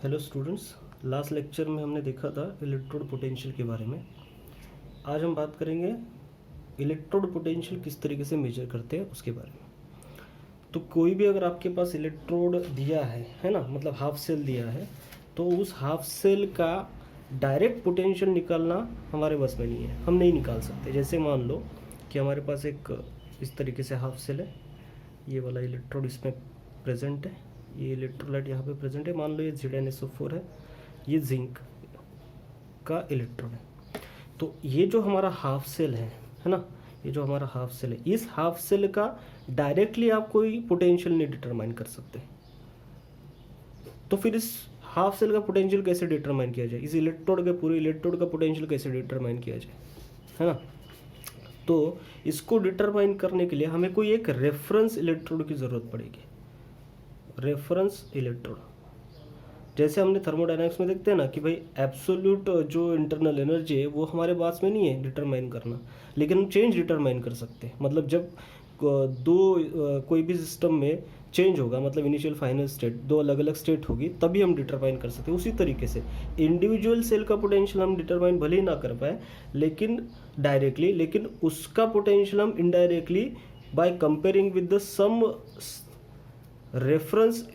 Hello students, last lecture में हमने देखा था इलेक्ट्रोड पोटेंशियल के बारे में। आज हम बात करेंगे इलेक्ट्रोड पोटेंशियल किस तरीके से मेजर करते हैं उसके बारे में। तो कोई भी अगर आपके पास इलेक्ट्रोड दिया है ना, मतलब हाफ सेल दिया है, तो उस हाफ सेल का डायरेक्ट पोटेंशियल निकालना हमारे बस में नहीं है, हम नहीं निकाल सकते। जैसे मान लो कि हमारे पास एक इस तरीके से हाफ सेल है, ये वाला इलेक्ट्रोड इसमें प्रेजेंट है, ये इलेक्ट्रोलाइट यहाँ पे प्रेजेंट है। मान लो ये ZnSO4 है, ये जिंक का इलेक्ट्रोड है। तो ये जो हमारा हाफ सेल है ना, ये जो हमारा हाफ सेल है, इस हाफ सेल का डायरेक्टली आप कोई पोटेंशियल नहीं डिटरमाइन कर सकते। तो फिर इस हाफ सेल का पोटेंशियल कैसे डिटरमाइन किया जाए, इस इलेक्ट्रोड के पूरे इलेक्ट्रोड का पोटेंशियल कैसे डिटरमाइन किया जाए, है ना। तो इसको डिटरमाइन करने के लिए हमें कोई एक रेफरेंस इलेक्ट्रोड की ज़रूरत पड़ेगी। रेफरेंस इलेक्ट्रोड, जैसे हमने थर्मोडायनामिक्स में देखते हैं ना कि भाई एब्सोल्यूट जो इंटरनल एनर्जी है वो हमारे पास में नहीं है डिटरमाइन करना, लेकिन हम चेंज डिटरमाइन कर सकते हैं। मतलब जब कोई भी सिस्टम में चेंज होगा, मतलब इनिशियल फाइनल स्टेट, दो अलग अलग स्टेट होगी, तभी हम डिटरमाइन कर सकते हैं। उसी तरीके से इंडिविजुअल सेल का पोटेंशियल हम डिटरमाइन भले ही ना कर पाए लेकिन डायरेक्टली, लेकिन उसका पोटेंशियल हम indirectly by comparing with the some reference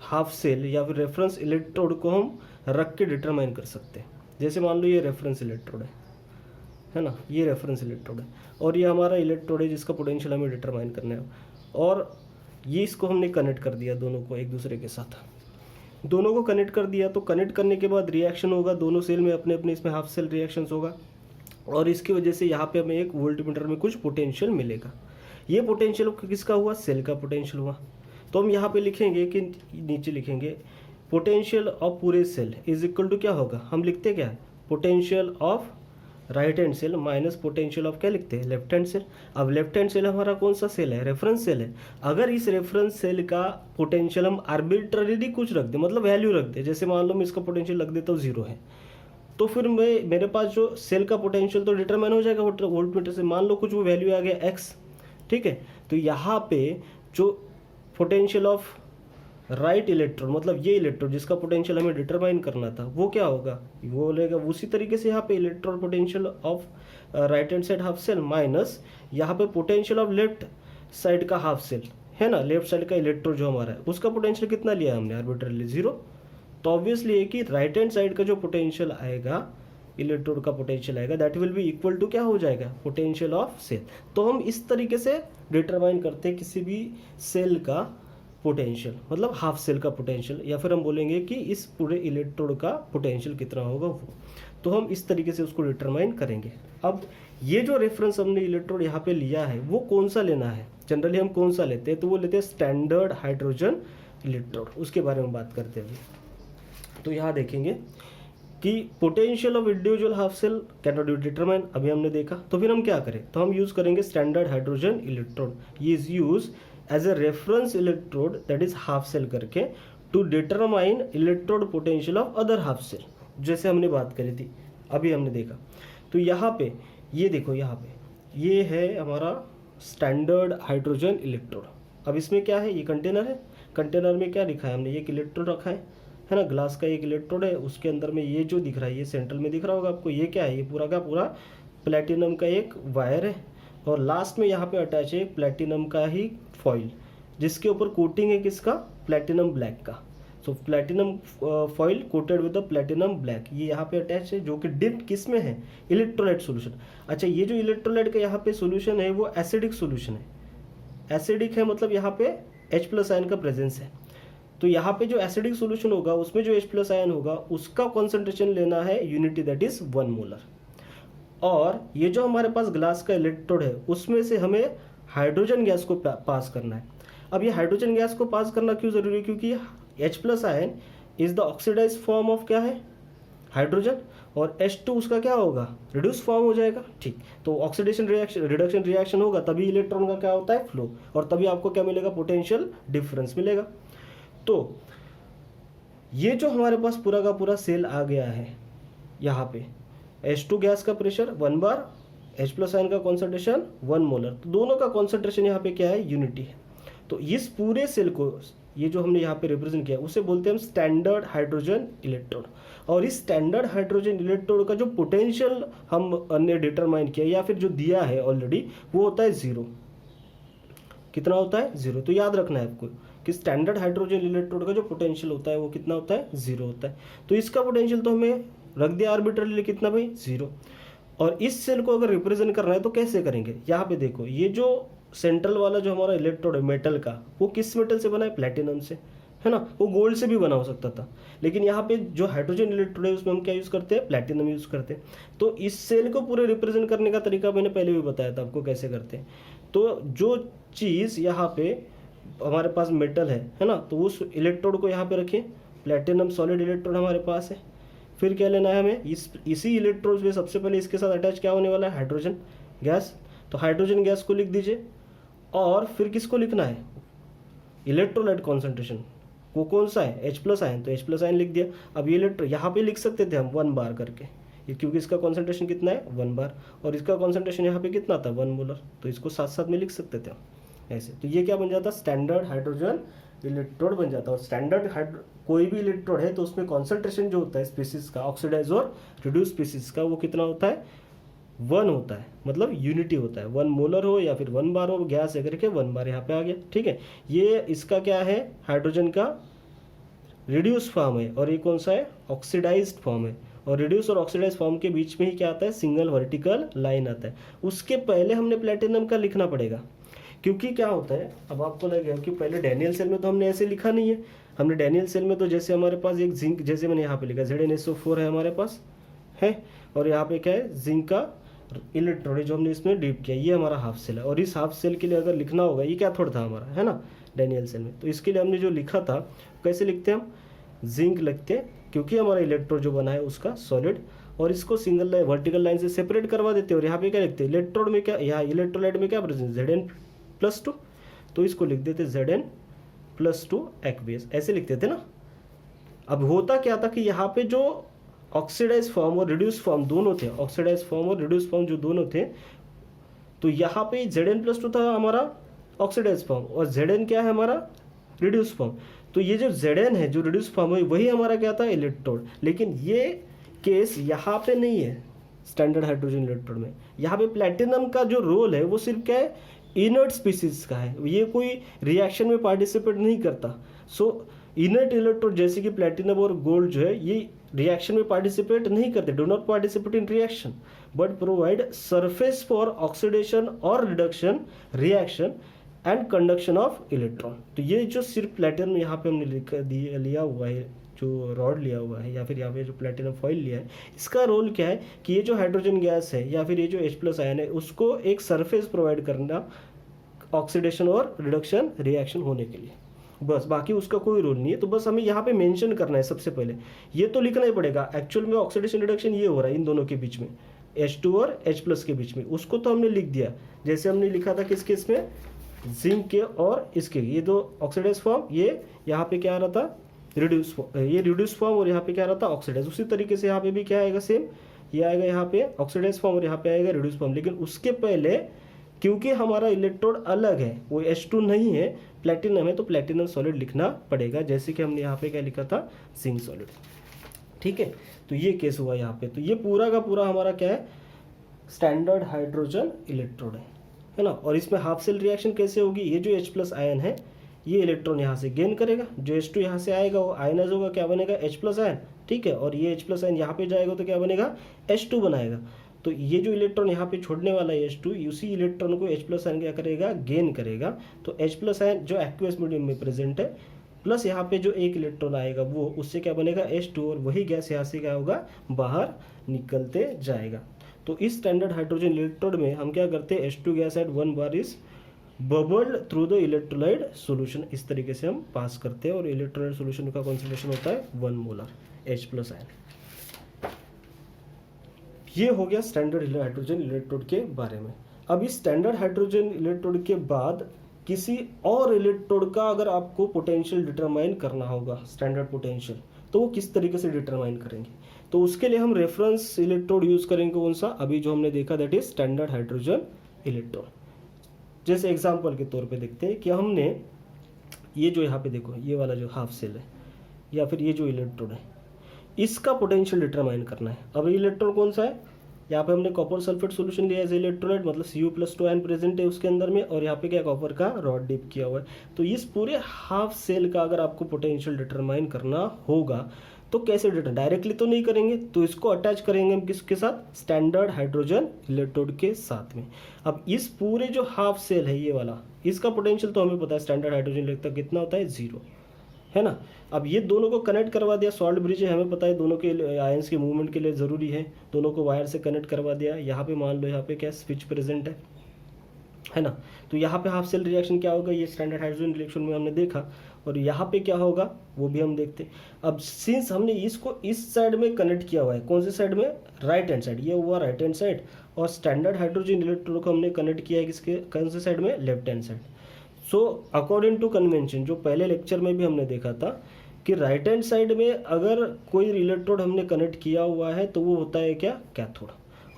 half cell या फिर रेफरेंस इलेक्ट्रोड को हम रख के डिटरमाइन कर सकते हैं। जैसे मान लो ये रेफरेंस इलेक्ट्रोड है ना, ये रेफरेंस इलेक्ट्रोड है और ये हमारा इलेक्ट्रोड है जिसका पोटेंशियल हमें डिटरमाइन करना है। और ये इसको हमने कनेक्ट कर दिया दोनों को एक दूसरे के साथ, दोनों को कनेक्ट कर दिया। तो कनेक्ट करने के बाद रिएक्शन होगा दोनों सेल में, अपने अपने इसमें हाफ सेल रिएक्शंस होगा और इसकी वजह से यहाँ पे हमें एक वोल्टमीटर में कुछ पोटेंशियल मिलेगा। ये पोटेंशियल किसका हुआ, सेल का पोटेंशियल हुआ। तो हम यहाँ पे लिखेंगे कि नीचे लिखेंगे पोटेंशियल ऑफ पूरे सेल इज इक्वल टू क्या होगा, हम लिखते क्या है, potential of right hand cell minus potential of क्या लिखते हैं, लेफ्ट हैंड सेल। अब लेफ्ट हैंड सेल हमारा कौन सा सेल है, रेफरेंस सेल है। अगर इस रेफरेंस सेल का पोटेंशियल हम आर्बिट्ररीली कुछ रख दें, मतलब वैल्यू रख दें, जैसे मान लो मैं इसका पोटेंशियल रख देता हूँ 0 है, तो फिर मेरे पास जो सेल का पोटेंशियल तो डिटरमाइन हो जाएगा वोल्टमीटर से। मान लो कुछ वो वैल्यू आ गया x, ठीक है। तो यहाँ पे जो पोटेंशियल ऑफ राइट इलेक्ट्रोड, मतलब ये इलेक्ट्रोड जिसका पोटेंशियल हमें डिटरमाइन करना था, वो क्या होगा, वो लेगा उसी तरीके से यहाँ पे electrode potential of right hand side half cell minus यहाँ पे पोटेंशियल ऑफ लेफ्ट साइड का हाफ सेल है ना, लेफ्ट साइड का इलेक्ट्रोड जो हमारा है उसका पोटेंशियल कितना लिया हमने, आर्बिट्ररीली 0। तो ऑब्वियसली है कि राइट हैंड साइड का जो पोटेंशियल आएगा, इलेक्ट्रोड का पोटेंशियल आएगा, that will be equal to क्या हो जाएगा, पोटेंशियल ऑफ सेल। तो हम इस तरीके से डिटरमाइन करते हैं किसी भी सेल का पोटेंशियल, मतलब हाफ सेल का पोटेंशियल, या फिर हम बोलेंगे कि इस पूरे इलेक्ट्रोड का पोटेंशियल कितना होगा वो। तो हम इस तरीके से उसको डिटरमाइन करेंगे। अब ये जो रेफरेंस हमने इलेक्ट्रोड यहाँ पे लिया है वो कौन सा लेना है, जनरली हम कौन सा लेते हैं, तो वो लेते हैं स्टैंडर्ड हाइड्रोजन इलेक्ट्रोड। उसके बारे में बात करते हैं अभी। तो यहाँ देखेंगे कि potential of individual half cell can not be determine, अभी हमने देखा। तो फिर हम क्या करें, तो हम यूज करेंगे स्टैंडर्ड हाइड्रोजन इलेक्ट्रोड। ये is use as a reference electrode that is half cell करके to determine electrode potential of other half cell, जैसे हमने बात करी थी, अभी हमने देखा। तो यहाँ पे ये देखो, यहाँ पे ये है हमारा स्टैंडर्ड हाइड्रोजन इलेक्ट्रोड। अब इसमें क्या है, ये कंटेनर है, कंटेनर में क्या लिखा है हमने, एक इलेक्ट्रोड रखा है ना, ग्लास का एक इलेक्ट्रोड है, उसके अंदर में ये जो दिख रहा है, ये सेंट्रल में दिख रहा होगा आपको, ये क्या है, ये पूरा का पूरा प्लेटिनम का एक वायर है और लास्ट में यहाँ पे अटैच है प्लेटिनम का ही फॉइल, जिसके ऊपर कोटिंग है किसका, प्लेटिनम ब्लैक का। So platinum foil coated with the platinum black, ये यहाँ पे अटैच है, जो कि डिप्ड किस में है, इलेक्ट्रोलाइट सॉल्यूशन। अच्छा, ये जो इलेक्ट्रोलाइट का यहाँ पे सॉल्यूशन है वो एसिडिक सॉल्यूशन है। एसिडिक है मतलब यहाँ पे H+ आयन का प्रेजेंस है। तो यहाँ पे जो एसिडिक सॉल्यूशन होगा उसमें जो H+ आयन होगा उसका कॉन्सेंट्रेशन लेना है यूनिटी, दैट इज 1 मोलर। और ये जो हमारे पास ग्लास का इलेक्ट्रोड है उसमें से हमें हाइड्रोजन गैस को पास करना है। अब ये हाइड्रोजन गैस को पास करना क्यों जरूरी है, क्योंकि H+ ion is the oxidize form of क्या है, हाइड्रोजन, और H2 उसका क्या होगा, रिड्यूस फॉर्म हो जाएगा। ठीक, तो ऑक्सीडेशन रिएक्शन, रिडक्शन रिएक्शन होगा तभी इलेक्ट्रॉन का क्या होता है, फ्लो, और तभी आपको क्या मिलेगा, पोटेंशियल डिफरेंस मिलेगा। तो ये जो हमारे पास पूरा का पूरा सेल आ गया है, यहाँ पे H2 गैस का प्रेशर 1 बार, H+ आयन का कॉन्सेंट्रेशन 1 मोलर, तो दोनों का कॉन्सेंट्रेशन यहाँ पे क्या है, यूनिटी है। तो इस पूरे सेल को ये जो हमने यहाँ पे रिप्रेजेंट किया उसे बोलते हैं हम स्टैंडर्ड हाइड्रोजन इलेक्ट्रोड। और इस स्टैंडर्ड हाइड्रोजन इलेक्ट्रोड का जो पोटेंशियल हमने डिटरमाइन किया या फिर जो दिया है ऑलरेडी, वो होता है 0। कितना होता है? 0। तो याद रखना है आपको कि स्टैंडर्ड हाइड्रोजन इलेक्ट्रोड का जो पोटेंशियल होता है वो कितना होता है? 0 होता है। तो इसका पोटेंशियल तो हमें रख दिया आर्बिट्रली, कितना भाई? 0। और इस सेल को अगर रिप्रेजेंट करना है तो कैसे करेंगे? यहाँ पे देखो, ये जो सेंट्रल वाला जो हमारा इलेक्ट्रोड है मेटल का, वो किस मेटल से बना है? प्लेटिनम से, है ना। वो गोल्ड से भी बना हो सकता था, लेकिन यहाँ पे जो हाइड्रोजन इलेक्ट्रोड है उसमें हम क्या यूज़ करते हैं? प्लेटिनम यूज़ करते हैं। तो इस सेल को पूरे रिप्रेजेंट करने का तरीका मैंने पहले भी बताया था आपको कैसे करते हैं। तो जो चीज़ यहाँ पे हमारे पास मेटल है ना, तो उस इलेक्ट्रोड को यहाँ पे रखें, प्लेटिनम सॉलिड इलेक्ट्रोड हमारे पास है। फिर क्या लेना है हमें? इसी इलेक्ट्रोड में सबसे पहले इसके साथ अटैच क्या होने वाला है? Hydrogen gas. तो हाइड्रोजन गैस को लिख दीजिए। और फिर किसको लिखना है? Electrolyte concentration. वो कौन सा है? H+ ion. तो H+ आयन लिख दिया। अब ये यहाँ पे लिख सकते थे हम 1 बार करके, ये क्योंकि इसका कॉन्सेंट्रेशन कितना है? 1 बार, और इसका कॉन्सेंट्रेशन यहाँ पे कितना था? 1 मोलर। तो इसको साथ साथ में लिख सकते थे हम ऐसे। तो ये क्या बन जाता? स्टैंडर्ड हाइड्रोजन इलेक्ट्रोड बन जाता है। और स्टैंडर्ड कोई भी इलेक्ट्रोड है तो उसमें कॉन्सेंट्रेशन जो होता है स्पीसीज का, ऑक्सीडाइज और रिड्यूस स्पीसीज का, वो कितना होता है? 1 होता है। मतलब यूनिटी होता है, 1 मोलर हो या फिर 1 बार हो, गैस अगर के 1 बार यहाँ पे आ गया। ठीक है, ये इसका क्या है? हाइड्रोजन का रिड्यूस फॉर्म है, और ये कौन सा है? ऑक्सीडाइज्ड फॉर्म है। और रिड्यूस और ऑक्सीडाइज फॉर्म के बीच में ही क्या आता है? सिंगल वर्टिकल लाइन आता है। उसके पहले हमने प्लेटिनम का लिखना पड़ेगा, क्योंकि क्या होता है, अब आपको लगेगा कि पहले डैनियल सेल में तो हमने ऐसे लिखा नहीं है। हमने डैनियल सेल में तो जैसे हमारे पास एक जिंक, जैसे मैंने यहाँ पे लिखा ZnSO4 है हमारे पास है, और यहाँ पे क्या है? जिंक का इलेक्ट्रोड जो हमने इसमें डीप किया, ये हमारा हाफ सेल है। और इस हाफ सेल के लिए अगर लिखना होगा, ये क्या थोड़ा था हमारा, है ना, डैनियल सेल में, तो इसके लिए हमने जो लिखा था, कैसे लिखते हैं हम? जिंक लिखते हैं, क्योंकि हमारा इलेक्ट्रोड जो बना है उसका सॉलिड, और इसको सिंगल लाइन वर्टिकल लाइन से सेपरेट करवा देते हैं। और यहाँ पे क्या लिखते हैं? इलेक्ट्रोड में क्या, यहाँ इलेक्ट्रोलाइट में क्या प्रेजेंट? Zn+2, तो इसको लिख देते Zn+2 एक्वियस, ऐसे लिखते थे ना। अब होता क्या था कि यहाँ पे जो ऑक्सीडाइज फॉर्म और रिड्यूस फॉर्म दोनों थे, ऑक्सीडाइज फॉर्म और रिड्यूस फॉर्म जो दोनों थे, तो यहाँ पे Zn+2 था हमारा ऑक्सीडाइज फॉर्म, और Zn क्या है? हमारा रिड्यूस फॉर्म। तो ये जो Zn है, जो रिड्यूस फॉर्म है, वही हमारा क्या था? इलेक्ट्रोड। लेकिन ये केस यहाँ पे नहीं है स्टैंडर्ड हाइड्रोजन इलेक्ट्रोड में। यहाँ पे प्लेटिनम का जो रोल है वो सिर्फ क्या है? इनर्ट स्पीसीज का है, ये कोई रिएक्शन में पार्टिसिपेट नहीं करता। सो इनर्ट इलेक्ट्रोड जैसे कि प्लेटिनम और गोल्ड जो है, ये रिएक्शन में पार्टिसिपेट नहीं करते, do not participate in reaction, but provide surface for oxidation और reduction reaction and conduction of electron. तो ये जो सिर्फ प्लेटिनम यहाँ पे हमने लिया हुआ है, जो रॉड लिया हुआ है, या फिर यहाँ पे जो प्लेटिनम फॉइल लिया है, इसका रोल क्या है कि ये जो हाइड्रोजन गैस है या फिर ये जो H+ आयन है, उसको एक सरफेस प्रोवाइड करना ऑक्सीडेशन और रिडक्शन रिएक्शन होने के लिए, बस। बाकी उसका कोई रोल नहीं है। तो बस हमें यहाँ पे मेंशन करना है सबसे पहले, ये तो लिखना ही पड़ेगा। एक्चुअल में ऑक्सीडेशन रिडक्शन ये हो रहा है इन दोनों के बीच में, H2 और H+ के बीच में, उसको तो हमने लिख दिया। जैसे हमने लिखा था किसके, इसमें जिंक के और इसके, ये दो ऑक्सीडाइज फॉर्म, ये यहाँ पे क्या आ रहा था? रिड्यूस फॉर्म, ये रिड्यूस फॉर्म, और यहाँ पे क्या रहता है? ऑक्सीडाइज। उसी तरीके से यहाँ पे भी क्या आएगा? सेम, ये आएगा यहाँ पे ऑक्सीडाइज फॉर्म, और यहाँ पे आएगा रिड्यूस फॉर्म। लेकिन उसके पहले क्योंकि हमारा इलेक्ट्रोड अलग है, वो H2 नहीं है, प्लेटिनम है, तो प्लेटिनम सॉलिड लिखना पड़ेगा। जैसे कि हमने यहाँ पे क्या लिखा था? Zinc solid. ठीक है, तो ये केस हुआ यहाँ पे। तो ये पूरा का पूरा हमारा क्या है? स्टैंडर्ड हाइड्रोजन इलेक्ट्रोड है ना। और इसमें हाफ सेल रिएक्शन कैसे होगी? ये जो H+ आयन है, ये इलेक्ट्रॉन यहाँ से गेन करेगा, जो H2 यहाँ से आएगा वो आयनाइज होगा, क्या बनेगा? H+ ion. ठीक है, और ये H+ आयन यहाँ पे जाएगा तो क्या बनेगा? H2 बनाएगा। तो ये जो इलेक्ट्रॉन यहाँ पे छोड़ने वाला है H2, उसी इलेक्ट्रॉन को H+ आयन क्या करेगा? गेन करेगा। तो H+ आयन जो एक्वियस मीडियम में प्रेजेंट है, प्लस यहाँ पे जो एक इलेक्ट्रॉन आएगा वो, उससे क्या बनेगा? H2, और वही गैस यहाँ से क्या होगा? बाहर निकलते जाएगा। तो इस स्टैंडर्ड हाइड्रोजन इलेक्ट्रोड में हम क्या करते हैं? H2 gas at 1 bar is bubbled through the electrolyte solution, इस तरीके से हम पास करते हैं। और इलेक्ट्रोलाइट सॉल्यूशन का कॉन्सेंट्रेशन होता है 1 मोलर H+ आयन। ये हो गया स्टैंडर्ड हाइड्रोजन इलेक्ट्रोड के बारे में। अब इस स्टैंडर्ड हाइड्रोजन इलेक्ट्रोड के बाद किसी और इलेक्ट्रोड का अगर आपको पोटेंशियल डिटरमाइन करना होगा, स्टैंडर्ड पोटेंशियल, तो वो किस तरीके से डिटरमाइन करेंगे? तो उसके लिए हम रेफरेंस इलेक्ट्रोड यूज करेंगे। कौन सा? अभी जो हमने देखा, that is standard hydrogen electrode. जैसे एग्जांपल के तौर पे देखते हैं कि हमने ये जो यहाँ पे देखो ये वाला जो हाफ सेल है या फिर ये जो इलेक्ट्रोड है इसका पोटेंशियल डिटरमाइन करना है। अब इलेक्ट्रोड कौन सा है, यहाँ पे हमने कॉपर सल्फेट सोल्यूशन लिया एज इलेक्ट्रोलाइट, मतलब Cu+2 आयन प्रेजेंट है उसके अंदर में, और यहाँ पे क्या कॉपर का रॉड डिप किया हुआ है। तो इस पूरे हाफ सेल का अगर आपको पोटेंशियल डिटरमाइन करना होगा तो कैसे डायरेक्टली तो नहीं करेंगे, तो इसको अटैच करेंगे हम किसके साथ, स्टैंडर्ड हाइड्रोजन इलेक्ट्रोड के साथ में। अब इस पूरे जो हाफ सेल है ये वाला, इसका पोटेंशियल तो हमें पता है स्टैंडर्ड हाइड्रोजन इलेक्ट्रोड कितना होता है, 0, है ना। अब ये दोनों को कनेक्ट करवा दिया, सॉल्ट ब्रिज है हमें पता है, दोनों के आयंस के मूवमेंट के लिए ज़रूरी है, दोनों को वायर से कनेक्ट करवा दिया। यहाँ पे मान लो यहाँ पे क्या स्विच प्रेजेंट है ना। तो यहाँ पे हाफ सेल रिएक्शन क्या होगा, ये स्टैंडर्ड हाइड्रोजन रिएक्शन में हमने देखा, और यहाँ पे क्या होगा वो भी हम देखते हैं। अब सिंस हमने इसको इस साइड में कनेक्ट किया हुआ है, कौन से साइड में, राइट हैंड साइड, ये हुआ राइट हैंड साइड, और स्टैंडर्ड हाइड्रोजन इलेक्ट्रोड को हमने कनेक्ट किया है किसके, कौन से साइड में, left hand side. So according to convention, जो पहले लेक्चर में भी हमने देखा था कि राइट हैंड साइड में अगर कोई इलेक्ट्रोड हमने कनेक्ट किया हुआ है तो वो होता है क्या, कैथोड,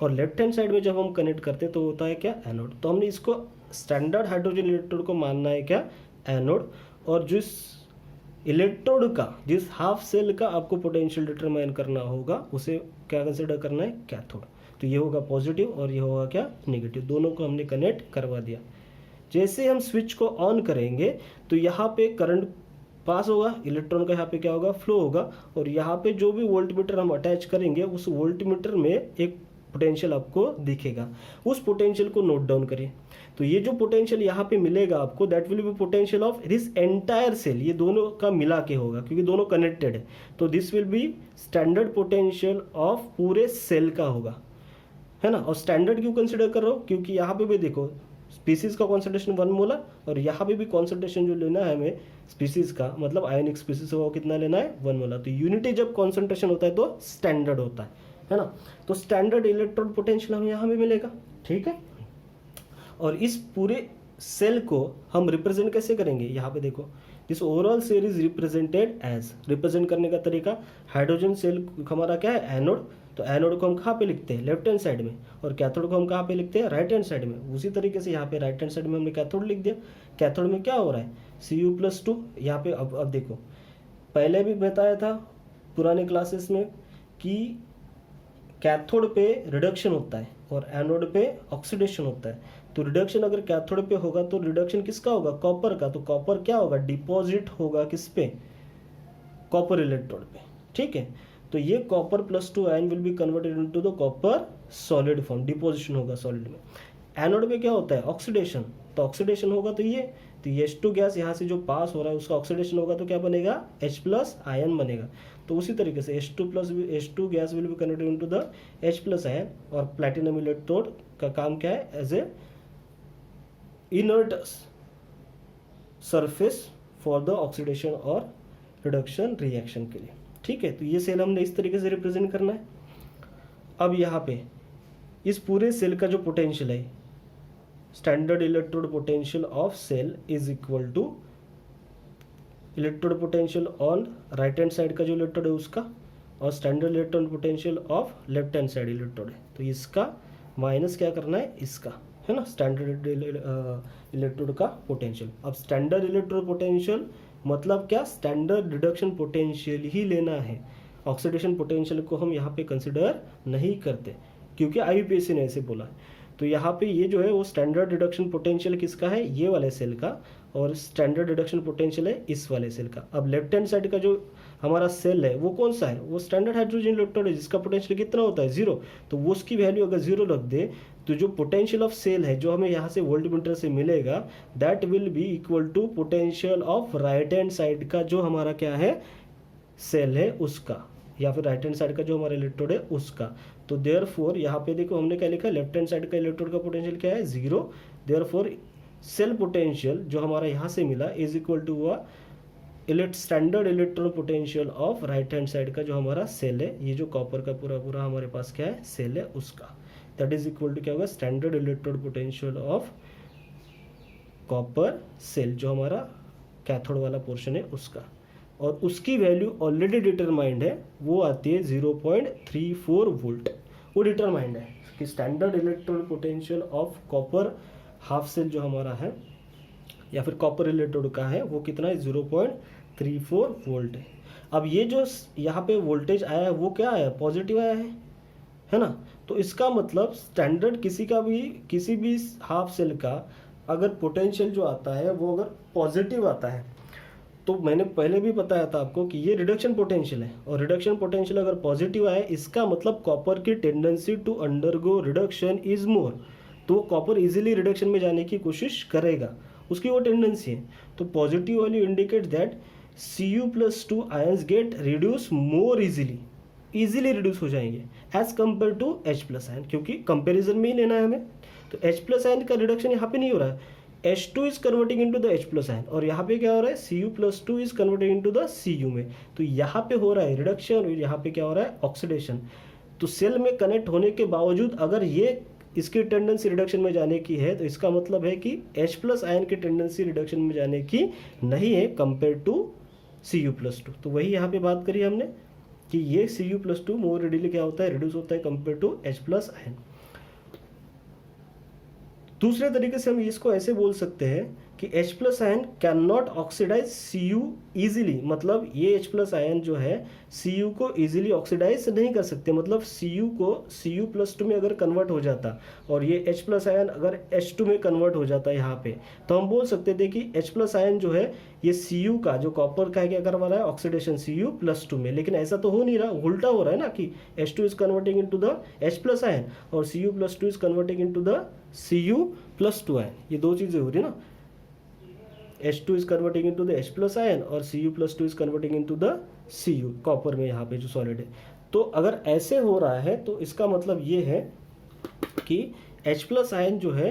और लेफ्ट हैंड साइड में जब हम कनेक्ट करते हैं तो होता है क्या, एनोड। तो हमने इसको स्टैंडर्ड हाइड्रोजन इलेक्ट्रोड को मानना है क्या, एनोड, और जिस इलेक्ट्रोड का, जिस हाफ सेल का आपको पोटेंशियल डिटरमाइन करना होगा उसे क्या कंसिडर करना है, कैथोड। तो ये होगा पॉजिटिव और ये होगा क्या, नेगेटिव, दोनों को हमने कनेक्ट करवा दिया। जैसे हम स्विच को ऑन करेंगे तो यहाँ पे करंट पास होगा, इलेक्ट्रॉन का यहाँ पे क्या होगा, फ्लो होगा, और यहाँ पे जो भी वोल्टमीटर हम अटैच करेंगे उस वोल्टमीटर में एक पोटेंशियल आपको दिखेगा, उस पोटेंशियल को नोट डाउन करिए। तो ये जो पोटेंशियल यहाँ पे मिलेगा आपको, that will be potential of this entire cell, ये दोनों का मिला के होगा क्योंकि दोनों कनेक्टेड है। तो this will be standard potential of पूरे सेल का होगा, है ना। और स्टैंडर्ड क्यों कंसिडर कर रहे हो, क्योंकि यहाँ पे भी देखो स्पीसीज का कॉन्सेंट्रेशन 1 मोलर, और यहाँ पे भी कॉन्सेंट्रेशन जो लेना है हमें स्पीसीज का, मतलब आयनिक स्पीसीज होगा कितना लेना है, 1 मोलर। तो यूनिटी जब कॉन्सेंट्रेशन होता है तो स्टैंडर्ड होता है ना। तो स्टैंडर्ड इलेक्ट्रोड पोटेंशियल हमें यहाँ भी मिलेगा, ठीक है। और इस पूरे सेल को हम रिप्रेजेंट कैसे करेंगे, यहाँ पे देखो this overall cell is represented as, represent करने का तरीका, हाइड्रोजन सेल हमारा क्या है, एनोड, तो एनोड को हम कहाँ पे लिखते हैं, लेफ्ट हैंड साइड में, और कैथोड को हम कहाँ पे लिखते हैं, राइट हैंड साइड में। उसी तरीके से यहाँ पे राइट हैंड साइड में हमने कैथोड लिख दिया। कैथोड में क्या हो रहा है, Cu+2, यहाँ पे अब देखो पहले भी बताया था पुराने क्लासेस में कि कैथोड पे रिडक्शन होता है और एनोड पे ऑक्सीडेशन होता है। तो रिडक्शन अगर कैथोड पे होगा तो रिडक्शन किसका होगा, कॉपर का। तो कॉपर क्या होगा, डिपॉजिट होगा किस पे, कॉपर इलेक्ट्रोड पे, ठीक है। तो ये Cu+2 ion will be converted into the copper solid form, deposition होगा सॉलिड में। एनोड में क्या होता है, ऑक्सीडेशन, तो ऑक्सीडेशन होगा तो ये H2 गैस यहाँ से जो पास हो रहा है उसका ऑक्सीडेशन होगा तो क्या बनेगा, H+ आयन बनेगा। तो उसी तरीके से H2 gas will be converted into the H+ ion, और प्लैटिनम इलेक्ट्रोड का काम क्या है, as a inert surface for the oxidation और रिडक्शन रिएक्शन के लिए, ठीक है। तो ये सेल हमने इस तरीके से रिप्रेजेंट करना है। अब यहाँ पे इस पूरे सेल का जो पोटेंशियल है, standard electrode potential of cell is equal to electrode potential on right hand side का जो इलेक्ट्रोड है उसका, और standard electrode potential of left hand side electrode है, तो इसका माइनस क्या करना है, इसका, है ना, स्टैंडर्ड इलेक्ट्रोड का पोटेंशियल। अब स्टैंडर्ड इलेक्ट्रोड पोटेंशियल मतलब क्या, स्टैंडर्ड रिडक्शन पोटेंशियल ही लेना है, ऑक्सीडेशन पोटेंशियल को हम यहाँ पे कंसिडर नहीं करते क्योंकि IUPAC ने ऐसे बोला। तो यहाँ पे ये जो है वो स्टैंडर्ड रिडक्शन पोटेंशियल किसका है, ये वाले सेल का, और स्टैंडर्ड रिडक्शन पोटेंशियल है इस वाले सेल का। अब लेफ्ट हैंड साइड का जो हमारा सेल है वो कौन सा है, वो स्टैंडर्ड हाइड्रोजन इलेक्ट्रोड है जिसका पोटेंशियल कितना होता है, 0। तो वो उसकी वैल्यू अगर 0 रख दे तो जो पोटेंशियल ऑफ सेल है जो हमें यहाँ से वोल्टमीटर से मिलेगा, that will be equal to potential of right hand side का जो हमारा क्या है, सेल है उसका, या फिर राइट हैंड साइड का जो हमारा इलेक्ट्रोड है उसका। तो देयरफॉर यहाँ पे देखो हमने क्या लिखा, लेफ्ट हैंड साइड का इलेक्ट्रोड का पोटेंशियल क्या है, 0। देयरफॉर सेल पोटेंशियल जो हमारा यहाँ से मिला इज इक्वल टू हुआ standard electron potential of right hand side का जो हमारा सेल है, ये जो कॉपर का पूरा पूरा हमारे पास क्या है, सेल है उसका, दैट इज इक्वल टू क्या होगा, standard electrode potential of copper cell जो हमारा कैथोड वाला पोर्शन है उसका, और उसकी वैल्यू ऑलरेडी डिटरमाइंड है, वो आती है 0.34 वोल्ट, वो डिटरमाइंड है कि standard electrode potential of copper half cell जो हमारा है या फिर कॉपर इलेक्ट्रोड का है वो कितना है 0.34 वोल्ट है। अब ये जो यहाँ पे वोल्टेज आया है वो क्या आया, पॉजिटिव आया है ना। तो इसका मतलब स्टैंडर्ड किसी भी हाफ सेल का अगर पोटेंशियल जो आता है वो अगर पॉजिटिव आता है, तो मैंने पहले भी बताया था आपको कि ये रिडक्शन पोटेंशियल है, और रिडक्शन पोटेंशियल अगर पॉजिटिव आए इसका मतलब कॉपर की tendency to undergo reduction is more, तो कॉपर इजीली रिडक्शन में जाने की कोशिश करेगा, उसकी वो टेंडेंसी है। तो positive value indicate that Cu+2 ions get reduce more easily reduce हो जाएंगे as compare to H+ ion, क्योंकि कंपेरिजन में ही लेना है हमें। तो H+ आयन का रिडक्शन यहाँ पे नहीं हो रहा है, H2 is converting into the H+ ion, और यहाँ पे क्या हो रहा है Cu+2 is converting into the Cu में। तो यहाँ पे हो रहा है रिडक्शन और यहाँ पे क्या हो रहा है ऑक्सीडेशन। तो सेल में कनेक्ट होने के बावजूद अगर ये इसकी टेंडेंसी रिडक्शन में जाने की है, तो इसका मतलब है कि H+ आयन की टेंडेंसी रिडक्शन में जाने की नहीं है कंपेयर टू Cu+2। तो वही यहाँ पे बात करी हमने कि ये Cu+2 मोर रेडिली क्या होता है, रिड्यूस होता है कंपेयर टू H+ आयन। दूसरे तरीके से हम इसको ऐसे बोल सकते हैं कि H+ ion can not oxidize Cu easily, मतलब ये H+ आयन जो है Cu को इजीली ऑक्सीडाइज नहीं कर सकते, मतलब Cu को Cu+2 में अगर कन्वर्ट हो जाता और ये H+ आयन अगर H2 में कन्वर्ट हो जाता है यहाँ पे, तो हम बोल सकते थे कि H+ आयन जो है ये Cu का जो कॉपर का है क्या करवा रहा है ऑक्सीडेशन Cu+2 में, लेकिन ऐसा तो हो नहीं रहा, उल्टा हो रहा है ना कि H2 is converting into the H+ ion और Cu+2 is converting into the Cu+2 ion, ये दो चीज़ें हो रही ना, H2 is converting into the H+ ion और Cu+2 is converting into the Cu copper में यहाँ पे जो सॉलिड है। तो अगर ऐसे हो रहा है तो इसका मतलब ये है कि H+ आयन जो है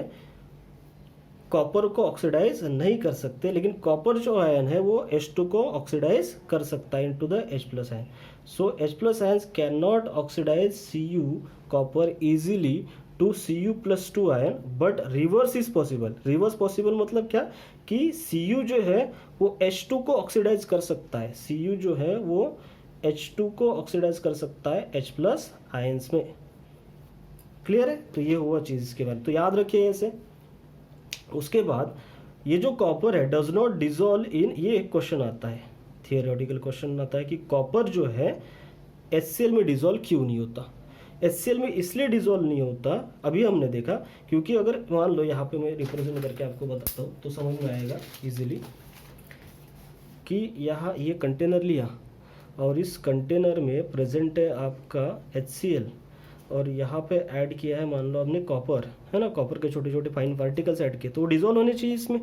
कॉपर को ऑक्सीडाइज नहीं कर सकते, लेकिन कॉपर जो आयन है वो H2 को ऑक्सीडाइज कर सकता है into the H+ ion. So H+ ions can not oxidize Cu copper easily to Cu+2 ion, but reverse is possible. Reverse possible मतलब क्या कि Cu जो है वो H2 को ऑक्सीडाइज कर सकता है, Cu जो है वो H2 को ऑक्सीडाइज कर सकता है H+ आयंस में। क्लियर है? तो ये हुआ चीज़ इसके बारे में, तो याद रखिए ऐसे। उसके बाद ये जो कॉपर है डज नॉट डिजोल्व इन, ये एक क्वेश्चन आता है, थियोरेटिकल क्वेश्चन आता है कि कॉपर जो है HCl में डिजोल्व क्यों नहीं होता। HCl में इसलिए डिजोल्व नहीं होता, अभी हमने देखा, क्योंकि अगर मान लो यहाँ पे मैं रिप्रेजेंट करके आपको बताता हूँ तो समझ में आएगा इजीली कि यहाँ ये कंटेनर लिया और इस कंटेनर में प्रेजेंट है आपका HCl और यहाँ पे ऐड किया है मान लो आपने कॉपर, है ना, कॉपर के छोटे छोटे फाइन पार्टिकल्स ऐड किए, तो वो डिजोल्व होने चाहिए इसमें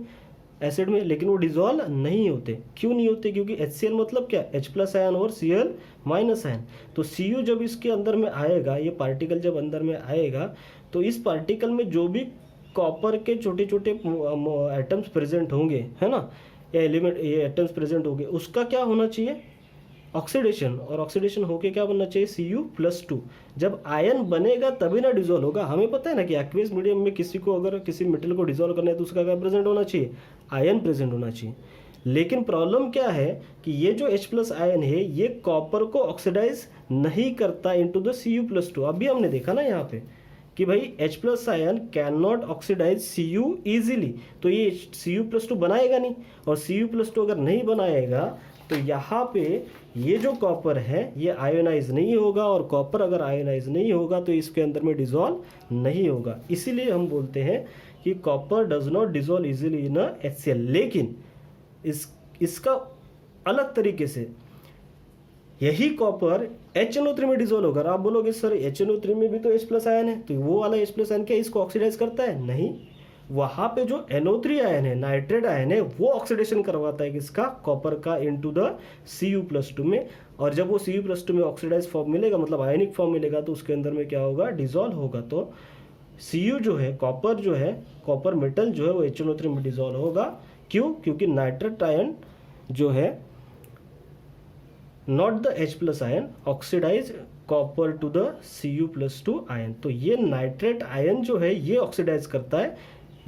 एसिड में, लेकिन वो डिजोल्व नहीं होते। क्यों नहीं होते? क्योंकि HCl मतलब क्या, H+ आयन और Cl- आयन। तो Cu जब इसके अंदर में आएगा, ये पार्टिकल जब अंदर में आएगा, तो इस पार्टिकल में जो भी कॉपर के छोटे छोटे एटम्स प्रेजेंट होंगे, है ना, या एलिमेंट ये एटम्स प्रेजेंट होंगे, उसका क्या होना चाहिए, ऑक्सीडेशन, और ऑक्सीडेशन होके क्या बनना चाहिए Cu+2। जब आयन बनेगा तभी ना डिजोल्व होगा। हमें पता है ना कि एक्वियस मीडियम में किसी को अगर किसी मेटल को डिजोल्व करना है तो उसका क्या प्रेजेंट होना चाहिए, आयन प्रेजेंट होना चाहिए। लेकिन प्रॉब्लम क्या है कि ये जो H+ आयन है ये कॉपर को ऑक्सीडाइज नहीं करता इनटू द Cu+2। अभी हमने देखा ना यहाँ पे कि भाई H+ ion can not oxidize Cu easily, तो ये Cu+2 बनाएगा नहीं, और Cu+2 अगर नहीं बनाएगा तो यहाँ पे ये जो कॉपर है ये आयोनाइज नहीं होगा, और कॉपर अगर आयोनाइज नहीं होगा तो इसके अंदर में डिजोल्व नहीं होगा। इसीलिए हम बोलते हैं कि copper does not dissolve easily in HCl। लेकिन इसका अलग तरीके से यही कॉपर HNO3 में डिजोल्व होगा। आप बोलोगे सर HNO3 में भी तो H+ आयन है, तो वो वाला H+ आयन क्या इसको ऑक्सीडाइज करता है? नहीं, वहाँ पे जो NO3 आयन है, नाइट्रेट आयन है, वो ऑक्सीडेशन करवाता है किसका, कॉपर का इनटू द Cu+2 में। और जब वो Cu+2 में ऑक्सीडाइज फॉर्म मिलेगा, मतलब आयनिक फॉर्म मिलेगा, तो उसके अंदर में क्या होगा, डिजोल्व होगा। तो Cu जो है, कॉपर जो है, कॉपर मेटल जो है वो HNO3 में डिजोल्व होगा। क्यों? क्योंकि नाइट्रेट आयन जो है not the H+ ion oxidize copper to the Cu+2 ion. तो ये नाइट्रेट आयन जो है ये ऑक्सीडाइज करता है,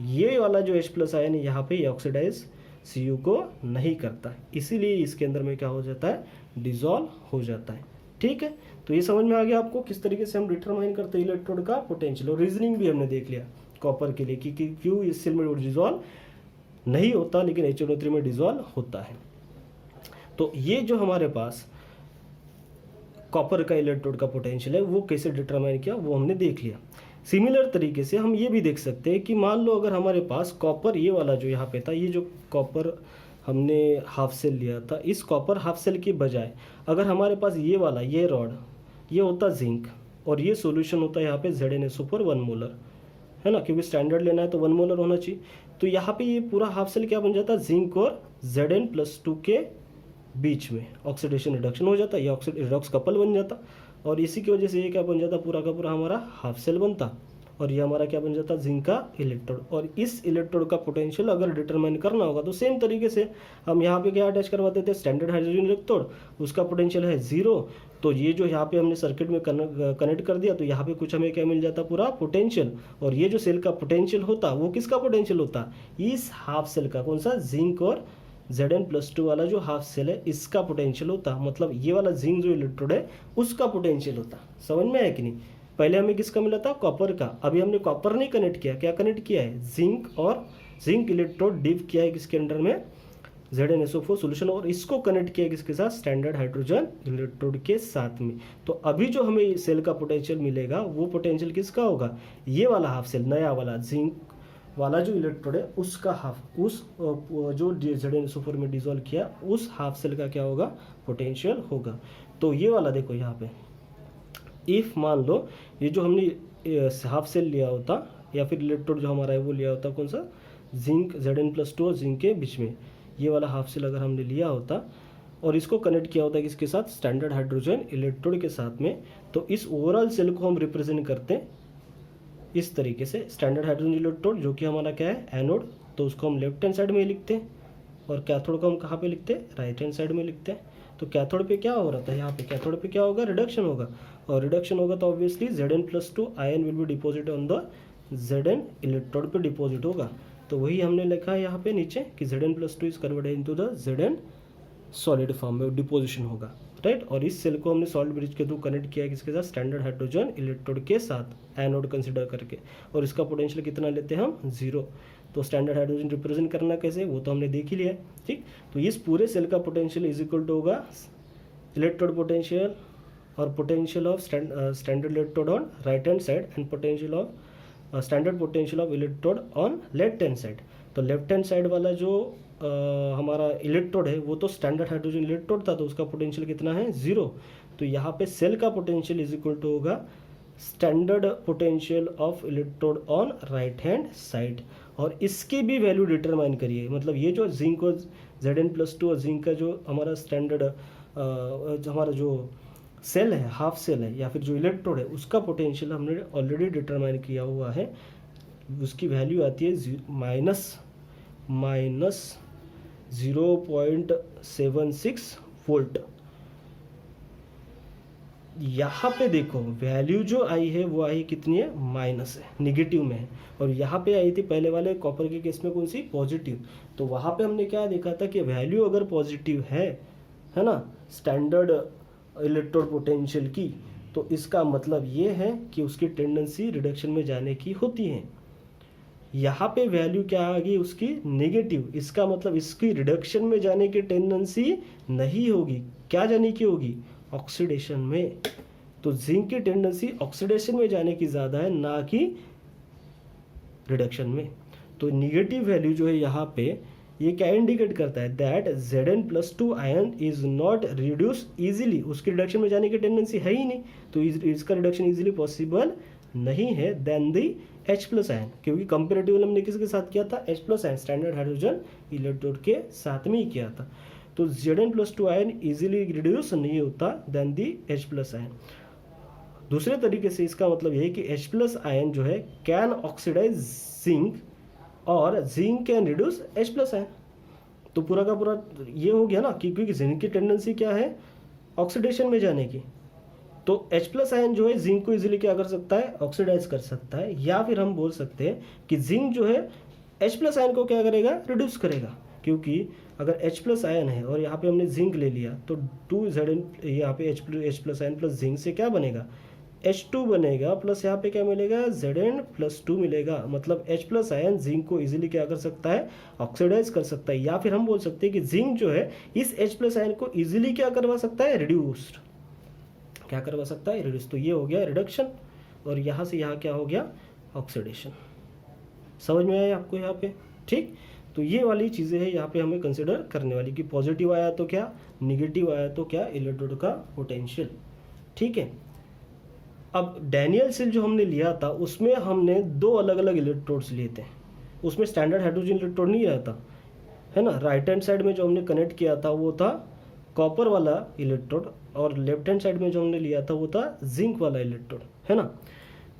ये वाला जो H+ आयन है यहाँ पे ये ऑक्सीडाइज Cu को नहीं करता, इसीलिए इसके अंदर में क्या हो जाता है, डिजोल्व हो जाता है। ठीक है, तो ये समझ में आ गया आपको किस तरीके से हम डिटरमाइन करते हैं इलेक्ट्रोड का पोटेंशियल, और रीजनिंग भी हमने देख लिया कॉपर के लिए कि क्यों इस सेल में डिजोल्व नहीं होता, लेकिन HNO3 में डिजॉल्व होता है। तो ये जो हमारे पास कॉपर का इलेक्ट्रोड का पोटेंशियल है वो कैसे डिटरमाइन किया वो हमने देख लिया। सिमिलर तरीके से हम ये भी देख सकते हैं कि मान लो अगर हमारे पास कॉपर ये वाला जो यहाँ पे था, ये जो कॉपर हमने हाफ सेल लिया था, इस कॉपर हाफ सेल के बजाय अगर हमारे पास ये वाला ये रॉड ये होता जिंक और ये सॉल्यूशन होता है यहाँ पे ZnSO4 1 मोलर, है ना, क्योंकि स्टैंडर्ड लेना है तो 1 मोलर होना चाहिए। तो यहाँ पे ये पूरा हाफ सेल क्या बन जाता, जिंक और Zn+2 के बीच में ऑक्सीडेशन रिडक्शन हो जाता, ये रिडॉक्स कपल बन जाता और इसी की वजह से ये क्या बन जाता, पूरा का पूरा हमारा हाफ सेल बनता और ये हमारा क्या बन जाता, जिंक का इलेक्ट्रोड। और इस इलेक्ट्रोड का पोटेंशियल अगर डिटरमाइन करना होगा तो सेम तरीके से हम यहाँ पे क्या अटैच करवाते थे, स्टैंडर्ड हाइड्रोजन इलेक्ट्रोड, उसका पोटेंशियल है 0। तो ये जो यहाँ पे हमने सर्किट में कनेक्ट कर दिया तो यहाँ पे कुछ हमें क्या मिल जाता, पूरा पोटेंशियल। और ये जो सेल का पोटेंशियल होता वो किसका पोटेंशियल होता, इस हाफ सेल का, कौन सा, जिंक और Zn+2 वाला जो हाफ सेल है इसका पोटेंशियल होता, मतलब ये वाला जिंक जो इलेक्ट्रोड है उसका पोटेंशियल होता। समझ में आया कि नहीं? पहले हमें किसका मिला था, कॉपर का, अभी हमने कॉपर नहीं कनेक्ट किया, क्या कनेक्ट किया है, जिंक, और जिंक इलेक्ट्रोड डिप किया है किसके अंडर में, ZnSO4 सॉल्यूशन, और इसको कनेक्ट किया किसके साथ, स्टैंडर्ड हाइड्रोजन इलेक्ट्रोड के साथ में। तो अभी जो हमें सेल का पोटेंशियल मिलेगा वो पोटेंशियल किसका होगा, ये वाला हाफ सेल, नया वाला जिंक वाला जो इलेक्ट्रोड है उसका हाफ, उस जो ZnSO4 में डिजोल्व किया उस हाफ सेल का क्या होगा, पोटेंशियल होगा। तो ये वाला देखो यहाँ पे, इफ़ मान लो ये जो हमने हाफ सेल लिया होता या फिर इलेक्ट्रोड जो हमारा है वो लिया होता, कौन सा, जिंक, Zn+2 और जिंक के बीच में ये वाला हाफ सेल अगर हमने लिया होता और इसको कनेक्ट किया होता किसके साथ, स्टैंडर्ड हाइड्रोजन इलेक्ट्रोड के साथ में, तो इस ओवरऑल सेल को हम रिप्रेजेंट करते हैं इस तरीके से, स्टैंडर्ड हाइड्रोजन इलेक्ट्रोड जो कि हमारा क्या है, एनोड, तो उसको हम लेफ्ट हैंड साइड में लिखते हैं और कैथोड को हम कहाँ पे लिखते हैं, राइट हैंड साइड में लिखते हैं। तो कैथोड पे क्या हो रहा था, यहाँ पे कैथोड पे क्या होगा, रिडक्शन होगा, और रिडक्शन होगा तो obviously Zn+2 ion will be deposit on the Zn electrode पे डिपॉजिट होगा। तो वही हमने लिखा है यहाँ पे नीचे कि Zn+2 is converted into the Zn solid form में डिपोजिशन होगा, राइट। और इस सेल को हमने सॉल्ट ब्रिज के थ्रू कनेक्ट किया किसके साथ, स्टैंडर्ड हाइड्रोजन इलेक्ट्रोड के साथ, एनोड कंसिडर करके, और इसका पोटेंशियल कितना लेते हैं हम, 0। तो स्टैंडर्ड हाइड्रोजन रिप्रेजेंट करना कैसे वो तो हमने देख ही लिया है, ठीक। तो इस पूरे सेल का पोटेंशियल इज इक्वल टू होगा इलेक्ट्रोड पोटेंशियल और potential of standard electrode on right hand side and potential of standard potential of electrode on left hand side. तो लेफ्ट हैंड साइड वाला जो हमारा इलेक्ट्रोड है वो तो स्टैंडर्ड हाइड्रोजन इलेक्ट्रोड था, तो उसका पोटेंशियल कितना है, 0। तो यहाँ पे सेल का पोटेंशियल इज इक्वल टू होगा standard potential of electrode on right hand side. और इसकी भी वैल्यू डिटरमाइन करिए, मतलब ये जो जिंक और Zn+2 और जिंक का जो हमारा स्टैंडर्ड हमारा जो सेल है, हाफ सेल है या फिर जो इलेक्ट्रोड है, उसका पोटेंशियल हमने ऑलरेडी डिटरमाइन किया हुआ है। उसकी वैल्यू आती है माइनस 0.76 वोल्ट। यहाँ पे देखो वैल्यू जो आई है वो आई कितनी है, माइनस है, निगेटिव में है, और यहाँ पे आई थी पहले वाले कॉपर के केस में कौन सी, पॉजिटिव। तो वहाँ पे हमने क्या देखा था कि वैल्यू अगर पॉजिटिव है ना, स्टैंडर्ड इलेक्ट्रोड पोटेंशियल की, तो इसका मतलब ये है कि उसकी टेंडेंसी रिडक्शन में जाने की होती है। यहाँ पे वैल्यू क्या आ गई उसकी, नेगेटिव, इसका मतलब इसकी रिडक्शन में जाने की टेंडेंसी नहीं होगी, क्या जाने की होगी, ऑक्सीडेशन में। तो जिंक की टेंडेंसी ऑक्सीडेशन में जाने की ज़्यादा है, ना कि रिडक्शन में। तो निगेटिव वैल्यू जो है यहाँ पे ये क्या इंडिकेट करता है, that Zn+2 ion is not reduce easily, उसकी रिडक्शन में जाने की टेंडेंसी है ही नहीं, तो इसका रिडक्शन इजीली पॉसिबल नहीं है देन दी H+ आयन, क्योंकि कंपेरेटिव हमने किसके साथ किया था, H+ ion, standard hydrogen electrode के साथ में ही किया था। तो Zn+2 आयन इजीली रिड्यूस नहीं होता देन दी H+ आयन। दूसरे तरीके से इसका मतलब यह है कि H+ आयन जो है कैन ऑक्सीडाइज जिंक और zinc can reduce H+ ion. तो पूरा का पूरा ये हो गया ना कि क्योंकि जिंक की टेंडेंसी क्या है, ऑक्सीडेशन में जाने की, तो H+ आयन जो है जिंक को इजीली क्या कर सकता है, ऑक्सीडाइज कर सकता है। या फिर हम बोल सकते हैं कि जिंक जो है H+ आयन को क्या करेगा, रिड्यूस करेगा, क्योंकि अगर H+ आयन है और यहाँ पे हमने जिंक ले लिया तो 2 Zn यहाँ पे H+ आयन प्लस जिंक से क्या बनेगा, H2 बनेगा प्लस यहाँ पे क्या मिलेगा Zn+2 मिलेगा। मतलब H प्लस आयन जिंक को इजीली क्या कर सकता है, ऑक्सीडाइज कर सकता है। या फिर हम बोल सकते हैं कि जिंक जो है इस H प्लस आयन को इजीली क्या करवा सकता है, रिड्यूस्ड, क्या करवा सकता है, रिड्यूस। तो ये हो गया रिडक्शन, और यहाँ से यहाँ क्या हो गया, ऑक्सीडेशन। समझ में आया आपको यहाँ पे, ठीक। तो ये वाली चीज़ें हैं यहाँ पे हमें कंसिडर करने वाली, कि पॉजिटिव आया तो क्या, निगेटिव आया तो क्या, इलेक्ट्रोड का पोटेंशियल, ठीक है। अब डैनियल सेल जो हमने लिया था उसमें हमने दो अलग अलग इलेक्ट्रोड्स लिए थे। उसमें स्टैंडर्ड हाइड्रोजन इलेक्ट्रोड नहीं आया था, है ना। राइट हैंड साइड में जो हमने कनेक्ट किया था वो था कॉपर वाला इलेक्ट्रोड, और लेफ्ट हैंड साइड में जो हमने लिया था वो था जिंक वाला इलेक्ट्रोड, है ना।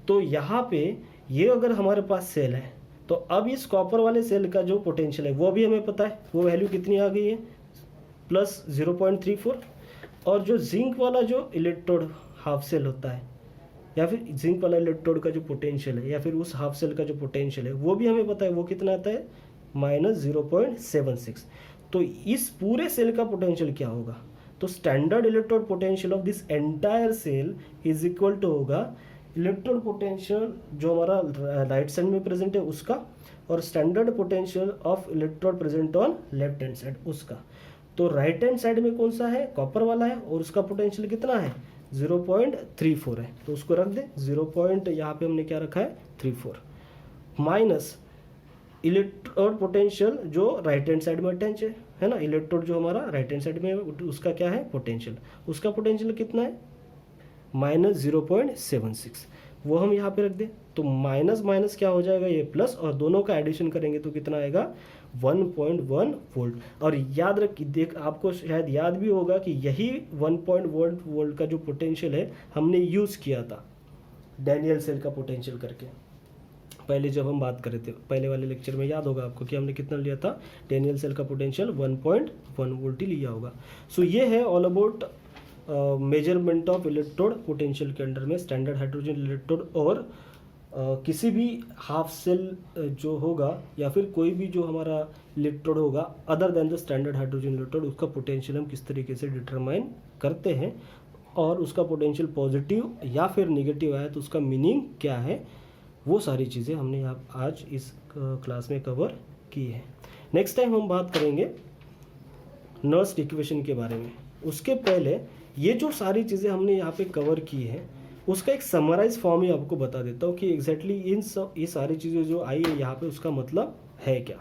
तो यहाँ पे ये अगर हमारे पास सेल है तो अब इस कॉपर वाले सेल का जो पोटेंशियल है वो भी हमें पता है, वो वैल्यू कितनी आ गई है, प्लस 0.34। और जो जिंक वाला जो इलेक्ट्रोड हाफ सेल होता है, या फिर जिंक वाला इलेक्ट्रोड का जो पोटेंशियल है, या फिर उस हाफ सेल का जो पोटेंशियल है वो भी हमें पता है, वो कितना आता है, -0.76। तो इस पूरे सेल का पोटेंशियल क्या होगा, तो standard electrode potential of this entire cell is equal to होगा इलेक्ट्रोड पोटेंशियल जो हमारा राइट साइड में प्रेजेंट है उसका, और standard potential of electrode present on left hand side उसका। तो राइट हैंड साइड में कौन सा है, कॉपर वाला है, और उसका पोटेंशियल कितना है, 0.34 है। तो उसको रख दे 0. यहाँ पे हमने क्या रखा है, 34, माइनस इलेक्ट्रोड पोटेंशियल जो राइट हैंड साइड में अटैच है ना, इलेक्ट्रोड जो हमारा राइट हैंड साइड में है उसका क्या है, पोटेंशियल, उसका पोटेंशियल कितना है, -0.76। वो हम यहाँ पे रख दें, तो माइनस माइनस क्या हो जाएगा, ये प्लस, और दोनों का एडिशन करेंगे तो कितना आएगा, 1.1 वोल्ट। और याद रख, देख आपको शायद याद भी होगा कि यही 1.1 वोल्ट का जो पोटेंशियल है हमने यूज़ किया था डैनियल सेल का पोटेंशियल करके, पहले जब हम बात कर रहे थे पहले वाले लेक्चर में, याद होगा आपको कि हमने कितना लिया था, डैनियल सेल का पोटेंशियल 1.1 वोल्ट ही लिया होगा। सो ये है all about measurement of electrode potential के अंडर में स्टैंडर्ड हाइड्रोजन इलेक्ट्रोड, और किसी भी हाफ सेल जो होगा या फिर कोई भी जो हमारा इलेक्ट्रोड होगा other than the standard hydrogen electrode, उसका पोटेंशियल हम किस तरीके से डिटरमाइन करते हैं, और उसका पोटेंशियल पॉजिटिव या फिर निगेटिव आया तो उसका मीनिंग क्या है, वो सारी चीज़ें हमने आज इस क्लास में कवर की है। नेक्स्ट टाइम हम बात करेंगे नर्स्ट इक्वेशन के बारे में। उसके पहले ये जो सारी चीज़ें हमने यहाँ पे कवर की है उसका एक समराइज फॉर्म ही आपको बता देता हूँ कि एग्जैक्टली ये सारी चीज़ें जो आई है यहाँ पे उसका मतलब है क्या,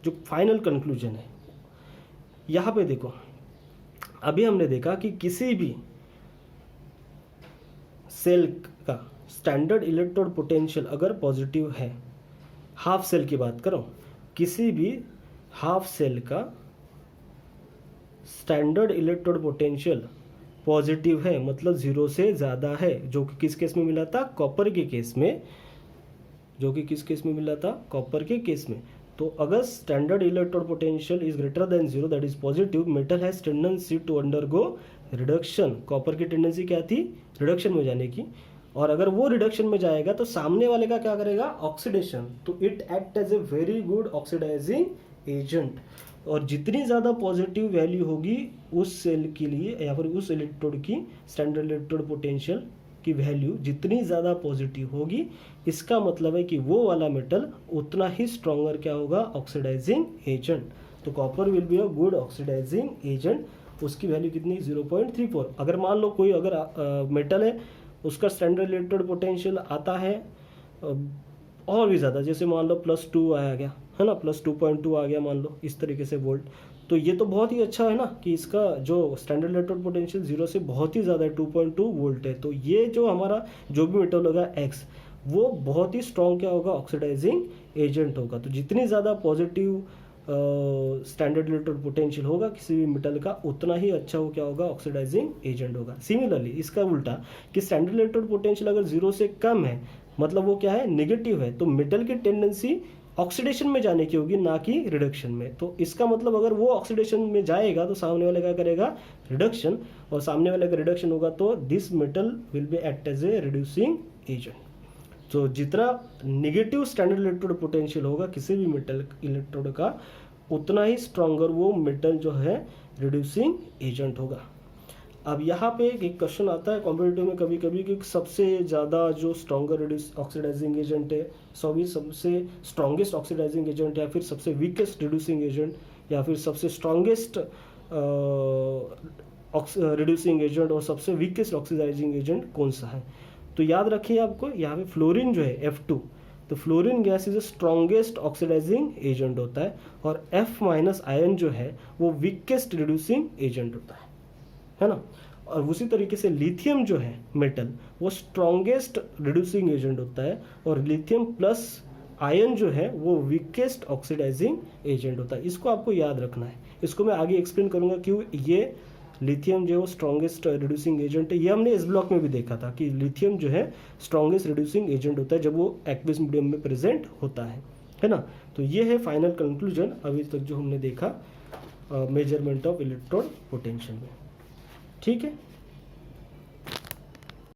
जो फाइनल कंक्लूजन है। यहाँ पे देखो, अभी हमने देखा कि किसी भी सेल का स्टैंडर्ड इलेक्ट्रोड पोटेंशियल अगर पॉजिटिव है, हाफ सेल की बात करो, किसी भी हाफ सेल का स्टैंडर्ड इलेक्ट्रोड पोटेंशियल पॉजिटिव है, मतलब 0 से ज़्यादा है, जो कि किस केस में मिला था, कॉपर के केस में, जो कि किस केस में मिला था, कॉपर के केस में। तो अगर standard electrode potential is greater than 0 that is positive, metal has tendency to undergo reduction. Copper की टेंडेंसी क्या थी, रिडक्शन में जाने की, और अगर वो रिडक्शन में जाएगा तो सामने वाले का क्या करेगा, ऑक्सीडेशन। तो it act as a very good oxidizing agent. और जितनी ज़्यादा पॉजिटिव वैल्यू होगी उस सेल के लिए या फिर उस इलेक्ट्रोड की स्टैंडर्ड इलेक्ट्रोड पोटेंशियल की वैल्यू जितनी ज़्यादा पॉजिटिव होगी, इसका मतलब है कि वो वाला मेटल उतना ही स्ट्रॉन्गर क्या होगा, ऑक्सीडाइजिंग एजेंट। तो copper will be a good oxidizing agent. उसकी वैल्यू कितनी, 0.34। अगर मान लो कोई अगर मेटल है उसका स्टैंडर्ड इलेक्ट्रोड पोटेंशियल आता है और भी ज़्यादा, जैसे मान लो +2 आया गया है ना, +2.2 आ गया मान लो इस तरीके से वोल्ट, तो ये तो बहुत ही अच्छा है ना कि इसका जो स्टैंडर्ड इलेक्ट्रोड पोटेंशियल 0 से बहुत ही ज़्यादा है, 2.2 वोल्ट है। तो ये जो हमारा जो भी मेटल होगा X, वो बहुत ही स्ट्रॉन्ग क्या होगा, ऑक्सीडाइजिंग एजेंट होगा। तो जितनी ज़्यादा पॉजिटिव स्टैंडर्ड इलेक्ट्रोड पोटेंशियल होगा किसी भी मेटल का, उतना ही अच्छा हो क्या होगा, ऑक्सीडाइजिंग एजेंट होगा। सिमिलरली इसका उल्टा कि स्टैंडर्ड इलेक्ट्रोड पोटेंशियल अगर 0 से कम है, मतलब वो क्या है, नेगेटिव है, तो मेटल की टेंडेंसी ऑक्सीडेशन में जाने की होगी, ना कि रिडक्शन में। तो इसका मतलब अगर वो ऑक्सीडेशन में जाएगा तो सामने वाले क्या करेगा, रिडक्शन, और सामने वाले का रिडक्शन होगा तो this metal will be act as a reducing agent. तो जितना निगेटिव स्टैंडर्ड इलेक्ट्रोड पोटेंशियल होगा किसी भी मेटल इलेक्ट्रोड का, उतना ही स्ट्रॉन्गर वो मेटल जो है रिड्यूसिंग एजेंट होगा। अब यहाँ पे एक क्वेश्चन आता है कॉम्पिटिटिव में कभी कभी कि सबसे ज़्यादा जो स्ट्रॉन्गर ऑक्सीडाइजिंग एजेंट है, सबसे स्ट्रॉन्गेस्ट ऑक्सीडाइजिंग एजेंट या फिर सबसे वीकेस्ट रिड्यूसिंग एजेंट या फिर सबसे स्ट्रॉन्गेस्ट रिड्यूसिंग एजेंट और सबसे वीकेस्ट ऑक्सीडाइजिंग एजेंट कौन सा है। तो याद रखिए आपको यहाँ पे फ्लोरीन जो है F2, तो fluorine gas is strongest oxidizing agent होता है और F- आयन जो है वो वीकेस्ट रिड्यूसिंग एजेंट होता है ना। और उसी तरीके से लिथियम जो है मेटल वो स्ट्रॉन्गेस्ट रिड्यूसिंग एजेंट होता है और लिथियम प्लस आयन जो है वो वीकेस्ट ऑक्सीडाइजिंग एजेंट होता है। इसको आपको याद रखना है, इसको मैं आगे एक्सप्लेन करूंगा क्यों ये लिथियम जो है वो स्ट्रॉन्गेस्ट रिड्यूसिंग एजेंट है। ये हमने इस ब्लॉक में भी देखा था कि लिथियम जो है स्ट्रॉन्गेस्ट रिड्यूसिंग एजेंट होता है जब वो एक्वियस मीडियम में प्रेजेंट होता है ना। तो ये है फाइनल कंक्लूजन अभी तक जो हमने देखा मेजरमेंट ऑफ इलेक्ट्रोड पोटेंशियल में। ठीक है।